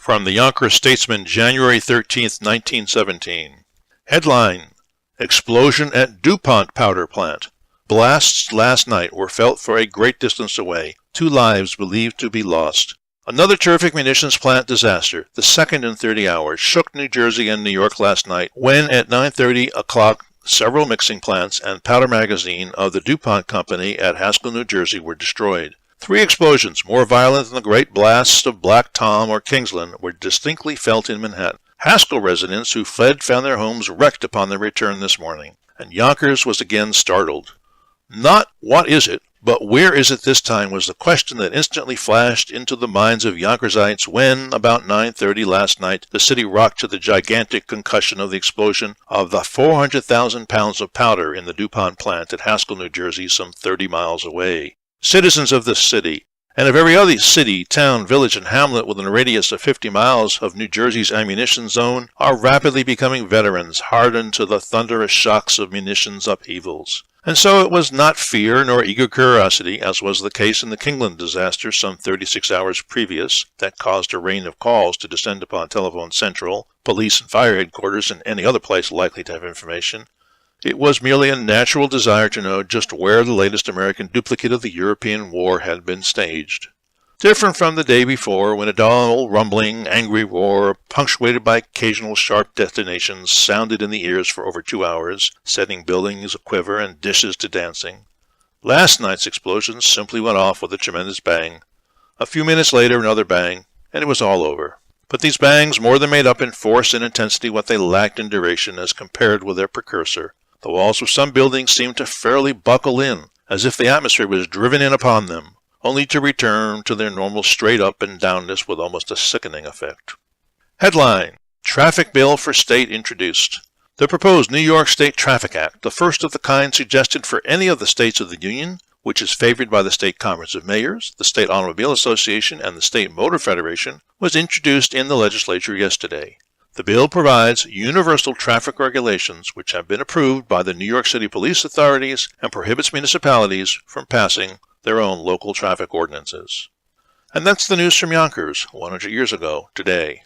From the Yonkers Statesman, January 13th, 1917. Headline: Explosion at DuPont Powder Plant. Blasts last night were felt for a great distance away. 2 lives believed to be lost. Another terrific munitions plant disaster, the second in 30 hours, shook New Jersey and New York last night when at 9:30 o'clock several mixing plants and powder magazine of the DuPont Company at Haskell, New Jersey were destroyed. 3 explosions, more violent than the great blasts of Black Tom or Kingsland, were distinctly felt in Manhattan. Haskell residents who fled found their homes wrecked upon their return this morning, and Yonkers was again startled. Not what is it, but where is it this time was the question that instantly flashed into the minds of Yonkersites when, about 9:30 last night, the city rocked to the gigantic concussion of the explosion of the 400,000 pounds of powder in the DuPont plant at Haskell, New Jersey, some 30 miles away. Citizens of this city, and of every other city, town, village, and hamlet within a radius of 50 miles of New Jersey's ammunition zone, are rapidly becoming veterans, hardened to the thunderous shocks of munitions upheavals. And so it was not fear nor eager curiosity, as was the case in the Kingsland disaster some 36 hours previous, that caused a rain of calls to descend upon Telephone Central, police and fire headquarters, and any other place likely to have information. It was merely a natural desire to know just where the latest American duplicate of the European war had been staged. Different from the day before, when a dull, rumbling, angry roar, punctuated by occasional sharp detonations, sounded in the ears for over 2 hours, setting buildings aquiver and dishes to dancing. Last night's explosions simply went off with a tremendous bang. A few minutes later, another bang, and it was all over. But these bangs more than made up in force and intensity what they lacked in duration as compared with their precursor. The walls of some buildings seemed to fairly buckle in, as if the atmosphere was driven in upon them, only to return to their normal straight-up and downness with almost a sickening effect. Headline: Traffic Bill for State introduced. The proposed New York State Traffic Act, the first of the kind suggested for any of the states of the Union, which is favored by the State Conference of Mayors, the State Automobile Association, and the State Motor Federation, was introduced in the legislature yesterday. The bill provides universal traffic regulations which have been approved by the New York City police authorities and prohibits municipalities from passing their own local traffic ordinances. And that's the news from Yonkers 100 years ago today.